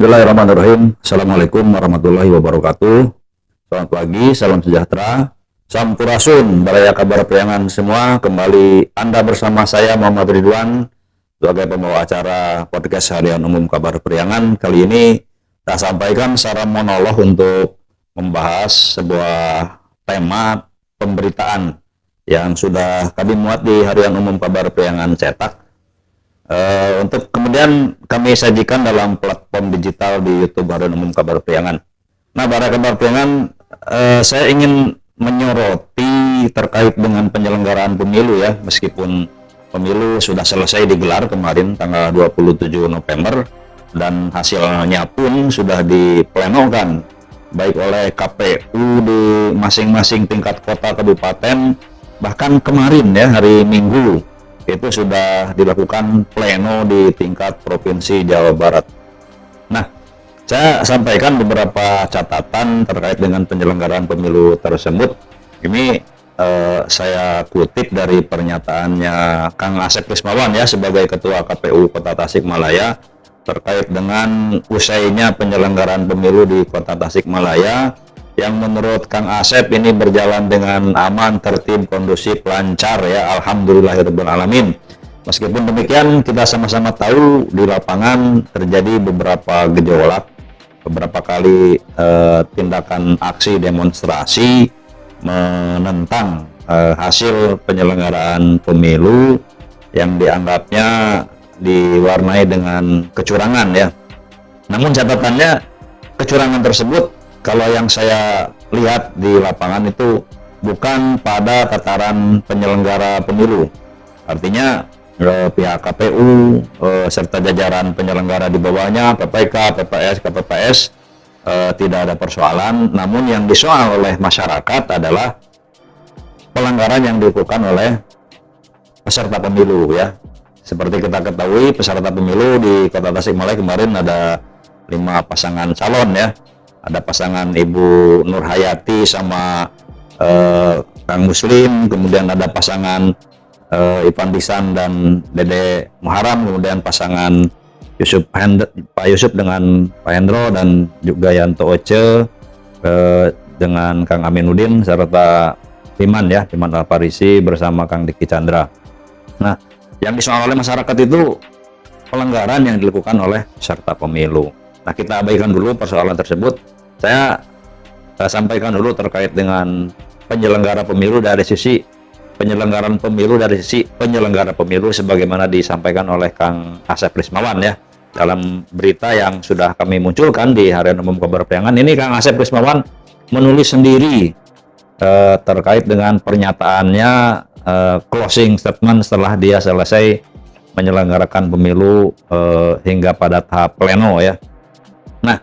Bismillahirrahmanirrahim. Assalamualaikum warahmatullahi wabarakatuh. Selamat pagi, salam sejahtera, sampurasun, baraya kabar priangan semua. Kembali Anda bersama saya Muhammad Ridwan sebagai pembawa acara podcast harian umum kabar priangan. Kali ini saya sampaikan secara monolog untuk membahas sebuah tema pemberitaan yang sudah kami muat di harian umum kabar priangan cetak. Untuk kemudian kami sajikan dalam platform digital di YouTube Harian Umum Kabar Priangan. Nah, para kabar priangan, saya ingin menyoroti terkait dengan penyelenggaraan pemilu ya, meskipun pemilu sudah selesai digelar kemarin tanggal 27 November dan hasilnya pun sudah diplenokan baik oleh KPU di masing-masing tingkat kota kabupaten, bahkan kemarin ya hari Minggu itu sudah dilakukan pleno di tingkat provinsi Jawa Barat. Nah, saya sampaikan beberapa catatan terkait dengan penyelenggaraan pemilu tersebut. Ini saya kutip dari pernyataannya Kang Asep Rismawan ya sebagai Ketua KPU Kota Tasikmalaya terkait dengan usainya penyelenggaraan pemilu di Kota Tasikmalaya, yang menurut Kang Asep ini berjalan dengan aman, tertib, kondusif, lancar ya, alhamdulillahirabbil alamin. Meskipun demikian, kita sama-sama tahu di lapangan terjadi beberapa gejolak, beberapa kali tindakan aksi demonstrasi menentang hasil penyelenggaraan pemilu yang dianggapnya diwarnai dengan kecurangan ya. Namun catatannya, kecurangan tersebut kalau yang saya lihat di lapangan itu bukan pada tataran penyelenggara pemilu. Artinya pihak KPU serta jajaran penyelenggara di bawahnya, PPK, PPS, KPPS tidak ada persoalan. Namun yang disoal oleh masyarakat adalah pelanggaran yang dilakukan oleh peserta pemilu ya. Seperti kita ketahui, peserta pemilu di Kota Tasikmalaya kemarin ada 5 pasangan calon ya. Ada pasangan Ibu Nur Hayati sama Kang Muslim, kemudian ada pasangan Ipan Disan dan Dede Muharam, kemudian pasangan Pak Yusuf dengan Pak Hendro, dan juga Yanto Oce dengan Kang Aminuddin serta Iman Alparisi bersama Kang Diki Chandra. Nah, yang disoal oleh masyarakat itu pelanggaran yang dilakukan oleh peserta pemilu. Nah, kita abaikan dulu persoalan tersebut. Saya sampaikan dulu terkait dengan penyelenggara pemilu dari sisi penyelenggaraan pemilu dari sisi penyelenggara pemilu sebagaimana disampaikan oleh Kang Asep Rismawan ya dalam berita yang sudah kami munculkan di Harian Umum Kabar Priangan. Ini Kang Asep Rismawan menulis sendiri terkait dengan pernyataannya closing statement setelah dia selesai menyelenggarakan pemilu hingga pada tahap pleno ya. Nah,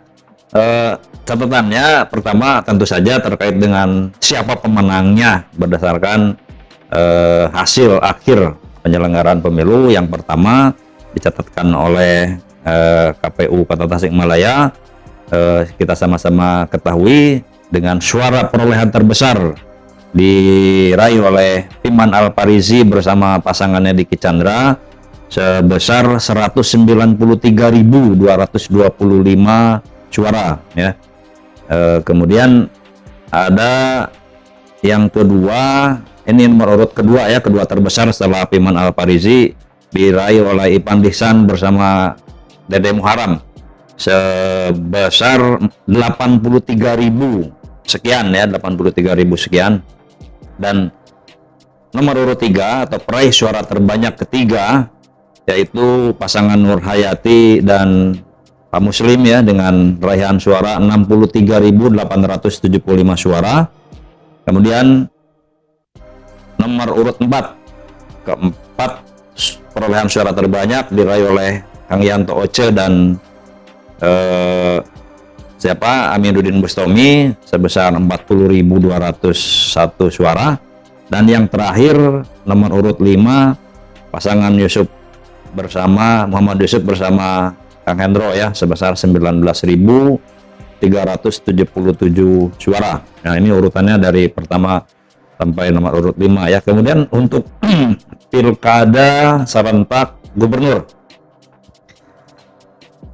catatannya pertama tentu saja terkait dengan siapa pemenangnya berdasarkan hasil akhir penyelenggaraan pemilu. Yang pertama dicatatkan oleh KPU Kota Tasikmalaya, kita sama-sama ketahui dengan suara perolehan terbesar diraih oleh Iman Alparisi bersama pasangannya Diki Chandra sebesar 193.225 suara ya. Kemudian ada yang kedua, ini nomor urut kedua ya, kedua terbesar setelah Iman Alparisi diraih oleh Ipan Disan bersama Dede Muharam sebesar 83.000 sekian ya, 83.000 sekian. Dan nomor urut 3 atau peraih suara terbanyak ketiga yaitu pasangan Nur Hayati dan Pak Muslim ya dengan raihan suara 63.875 suara. Kemudian nomor urut 4, keempat perolehan suara terbanyak diraih oleh Kang Yanto Oce dan Aminuddin Bustomi sebesar 40.201 suara. Dan yang terakhir nomor urut 5 pasangan Muhammad Yusuf bersama Kang Hendro ya sebesar 19.377 suara. Nah, ini urutannya dari pertama sampai nomor urut 5 ya. Kemudian untuk pilkada serentak gubernur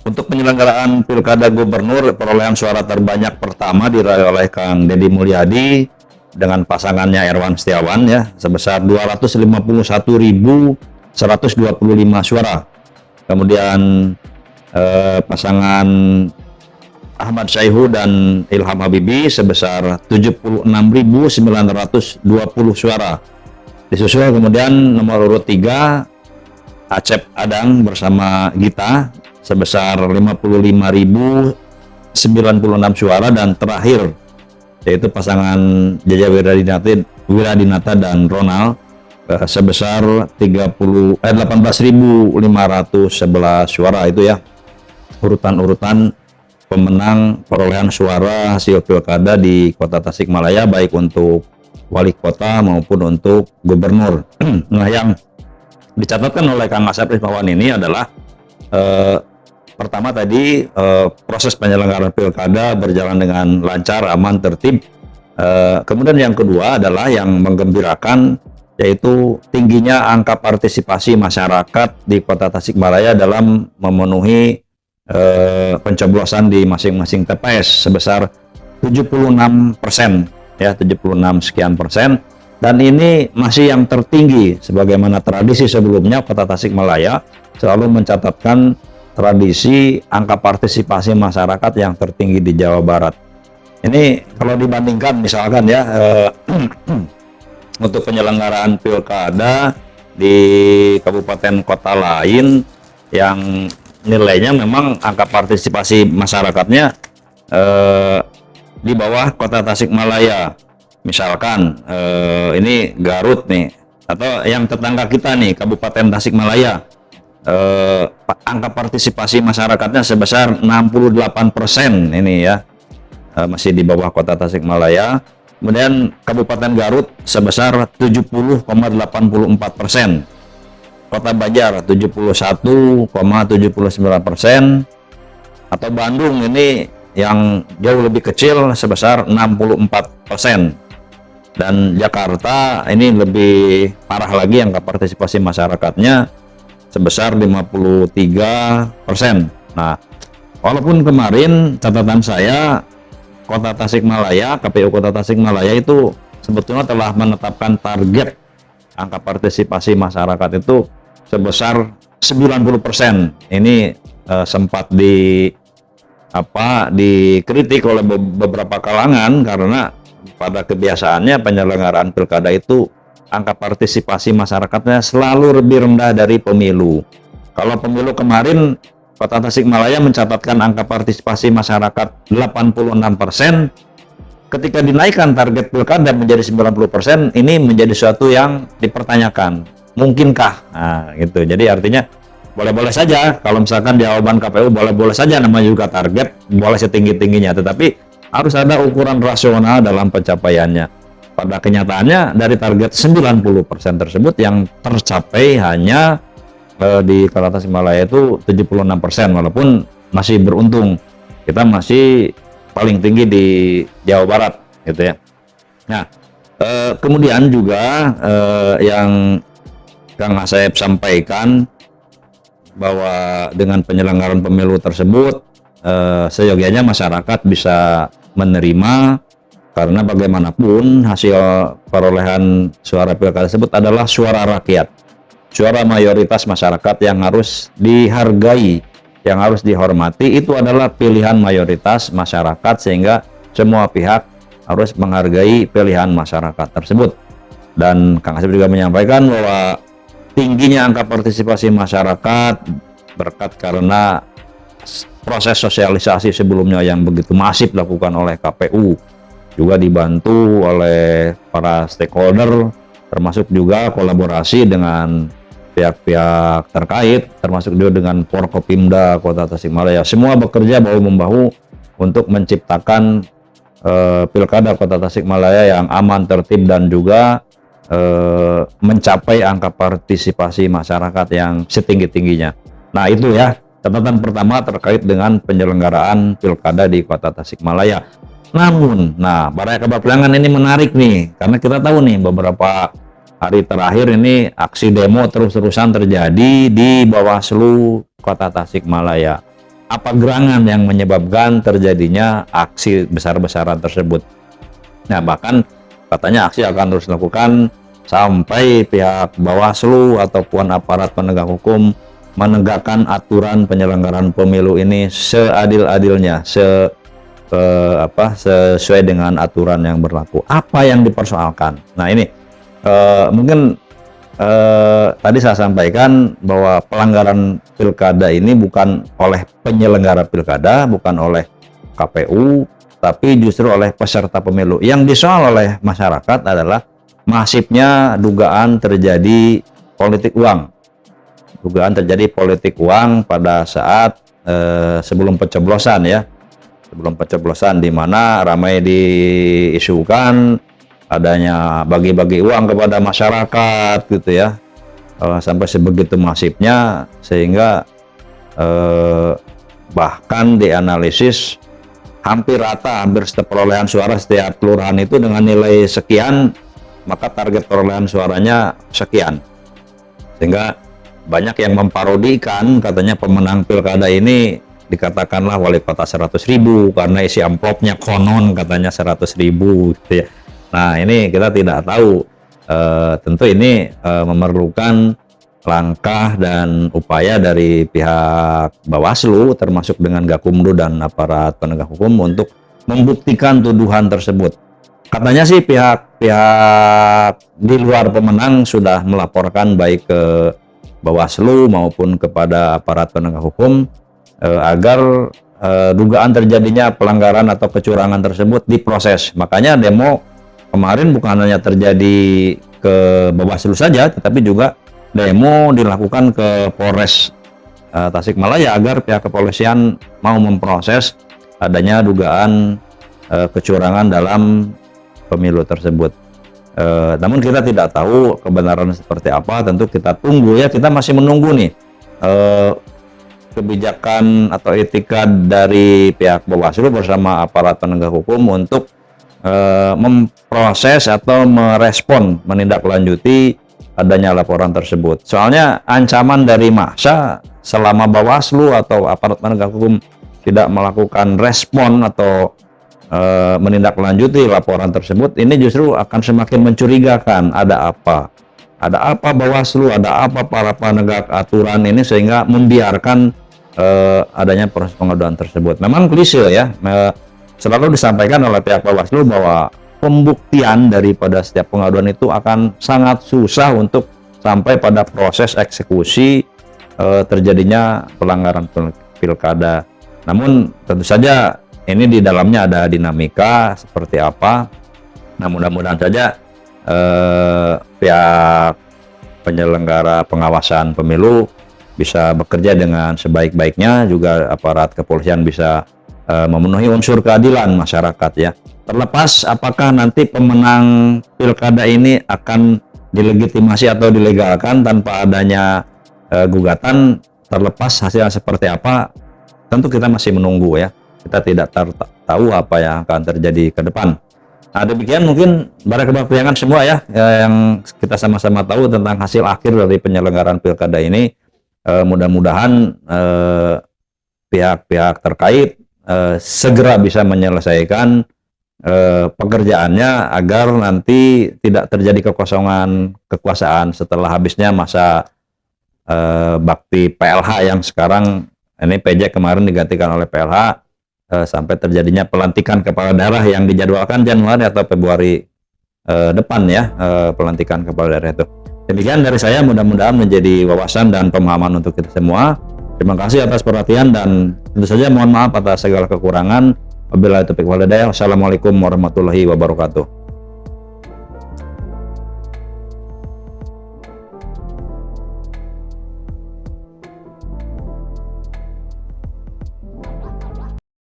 Untuk penyelenggaraan Pilkada Gubernur, perolehan suara terbanyak pertama diraih oleh Kang Deddy Mulyadi dengan pasangannya Erwan Setiawan ya, sebesar 251.125 suara. Kemudian pasangan Ahmad Syaihu dan Ilham Habibie sebesar 76.920 suara. Disusul kemudian nomor urut 3 Acep Adang bersama Gita sebesar 55.096 suara, dan terakhir yaitu pasangan Jaja Wiradinata dan Ronald sebesar 18.511 suara. Itu ya urutan-urutan pemenang perolehan suara hasil pilkada di Kota Tasikmalaya, baik untuk wali kota maupun untuk gubernur. Nah, yang dicatatkan oleh Kang Asep Rizmawan ini adalah pertama tadi proses penyelenggaraan pilkada berjalan dengan lancar, aman, tertib. Kemudian yang kedua adalah yang menggembirakan, yaitu tingginya angka partisipasi masyarakat di Kota Tasikmalaya dalam memenuhi pencoblosan di masing-masing TPS sebesar 76%, ya 76 sekian persen. Dan ini masih yang tertinggi, sebagaimana tradisi sebelumnya Kota Tasikmalaya selalu mencatatkan tradisi angka partisipasi masyarakat yang tertinggi di Jawa Barat. Ini kalau dibandingkan misalkan ya untuk penyelenggaraan pilkada di kabupaten kota lain yang nilainya memang angka partisipasi masyarakatnya di bawah Kota Tasikmalaya. Misalkan ini Garut nih, atau yang tetangga kita nih Kabupaten Tasikmalaya, angka partisipasi masyarakatnya sebesar 68% ini ya, masih di bawah Kota Tasikmalaya. Kemudian Kabupaten Garut sebesar 70,84%, Kota Banjar 71,79%, atau Bandung ini yang jauh lebih kecil sebesar 64%. Dan Jakarta ini lebih parah lagi angka partisipasi masyarakatnya sebesar 53%. Nah, walaupun kemarin catatan saya Kota Tasikmalaya, KPU Kota Tasikmalaya itu sebetulnya telah menetapkan target angka partisipasi masyarakat itu sebesar 90%. Ini sempat dikritik oleh beberapa kalangan karena pada kebiasaannya penyelenggaraan pilkada itu angka partisipasi masyarakatnya selalu lebih rendah dari pemilu. Kalau pemilu kemarin Kota Tasikmalaya mencatatkan angka partisipasi masyarakat 86%, ketika dinaikkan target pilkada menjadi 90%, ini menjadi suatu yang dipertanyakan. Mungkinkah? Nah, gitu. Jadi artinya boleh-boleh saja kalau misalkan jawaban KPU boleh-boleh saja, namanya juga target, boleh setinggi-tingginya, tetapi harus ada ukuran rasional dalam pencapaiannya. Pada kenyataannya dari target 90% tersebut yang tercapai hanya di Kota Tasikmalaya itu 76%, walaupun masih beruntung kita masih paling tinggi di Jawa Barat gitu ya. Nah, kemudian juga yang Kang Asep sampaikan bahwa dengan penyelenggaraan pemilu tersebut seyogianya masyarakat bisa menerima, karena bagaimanapun hasil perolehan suara pilkada tersebut adalah suara rakyat, suara mayoritas masyarakat yang harus dihargai, yang harus dihormati. Itu adalah pilihan mayoritas masyarakat, sehingga semua pihak harus menghargai pilihan masyarakat tersebut. Dan Kang Asep juga menyampaikan bahwa tingginya angka partisipasi masyarakat berkat karena proses sosialisasi sebelumnya yang begitu masif dilakukan oleh KPU, juga dibantu oleh para stakeholder, termasuk juga kolaborasi dengan pihak-pihak terkait, termasuk juga dengan Forkopimda Kota Tasikmalaya. Semua bekerja bahu-membahu untuk menciptakan pilkada Kota Tasikmalaya yang aman, tertib, dan juga mencapai angka partisipasi masyarakat yang setinggi-tingginya. Nah, itu ya catatan pertama terkait dengan penyelenggaraan pilkada di Kota Tasikmalaya. Namun, Balai Kabar Priangan ini menarik nih, karena kita tahu nih beberapa hari terakhir ini aksi demo terus-terusan terjadi di Bawaslu Kota Tasikmalaya. apa gerangan yang menyebabkan terjadinya aksi besar-besaran tersebut. Nah, bahkan katanya aksi akan terus dilakukan sampai pihak Bawaslu ataupun aparat penegak hukum menegakkan aturan penyelenggaraan pemilu ini seadil-adilnya, sesuai dengan aturan yang berlaku. Apa yang dipersoalkan? Nah, ini mungkin tadi saya sampaikan bahwa pelanggaran pilkada ini bukan oleh penyelenggara pilkada, bukan oleh KPU, tapi justru oleh peserta pemilu. Yang disoal oleh masyarakat adalah masifnya dugaan terjadi politik uang. Dugaan terjadi politik uang pada saat sebelum pencoblosan ya. Sebelum pencoblosan, di mana ramai diisukan adanya bagi-bagi uang kepada masyarakat gitu ya, sampai sebegitu masifnya sehingga bahkan dianalisis hampir rata, hampir setiap perolehan suara setiap kelurahan itu dengan nilai sekian, maka target perolehan suaranya sekian, sehingga banyak yang memparodikan katanya pemenang pilkada ini dikatakanlah wali kota 100.000 karena isi amplopnya konon katanya 100.000 gitu ya. Nah, ini kita tidak tahu, tentu ini memerlukan langkah dan upaya dari pihak Bawaslu termasuk dengan Gakumdu dan aparat penegak hukum untuk membuktikan tuduhan tersebut. Katanya sih pihak di luar pemenang sudah melaporkan baik ke Bawaslu maupun kepada aparat penegak hukum agar dugaan terjadinya pelanggaran atau kecurangan tersebut diproses. Makanya demo kemarin bukan hanya terjadi ke Bawaslu saja, tetapi juga demo dilakukan ke Polres Tasikmalaya agar pihak kepolisian mau memproses adanya dugaan kecurangan dalam pemilu tersebut. Namun kita tidak tahu kebenaran seperti apa, tentu kita tunggu ya, kita masih menunggu nih kebijakan atau etika dari pihak Bawaslu bersama aparat penegak hukum untuk memproses atau merespon, menindaklanjuti adanya laporan tersebut. Soalnya ancaman dari massa selama Bawaslu atau aparat penegak hukum tidak melakukan respon atau menindaklanjuti laporan tersebut, ini justru akan semakin mencurigakan. Ada apa Bawaslu, ada apa para penegak aturan ini sehingga membiarkan adanya proses pengaduan tersebut. Memang klise ya, selalu disampaikan oleh pihak Bawaslu bahwa pembuktian daripada setiap pengaduan itu akan sangat susah untuk sampai pada proses eksekusi terjadinya pelanggaran pilkada. Namun tentu saja ini di dalamnya ada dinamika seperti apa. Nah, mudah-mudahan saja pihak penyelenggara pengawasan pemilu bisa bekerja dengan sebaik-baiknya, juga aparat kepolisian bisa memenuhi unsur keadilan masyarakat ya. Terlepas apakah nanti pemenang pilkada ini akan dilegitimasi atau dilegalkan tanpa adanya gugatan, terlepas hasilnya seperti apa, tentu kita masih menunggu ya. Kita tidak tahu apa yang akan terjadi ke depan. Nah, demikian mungkin para kebahagiaan semua ya, yang kita sama-sama tahu tentang hasil akhir dari penyelenggaraan pilkada ini. Mudah-mudahan pihak-pihak terkait segera bisa menyelesaikan pekerjaannya agar nanti tidak terjadi kekosongan kekuasaan setelah habisnya masa bakti PLH yang sekarang ini PJ kemarin digantikan oleh PLH, sampai terjadinya pelantikan kepala daerah yang dijadwalkan Januari atau Februari depan ya, pelantikan kepala daerah itu. Demikian dari saya, mudah-mudahan menjadi wawasan dan pemahaman untuk kita semua. Terima kasih atas perhatian dan tentu saja mohon maaf atas segala kekurangan. Wabillahi taufiq wal hidayah. Wassalamualaikum warahmatullahi wabarakatuh.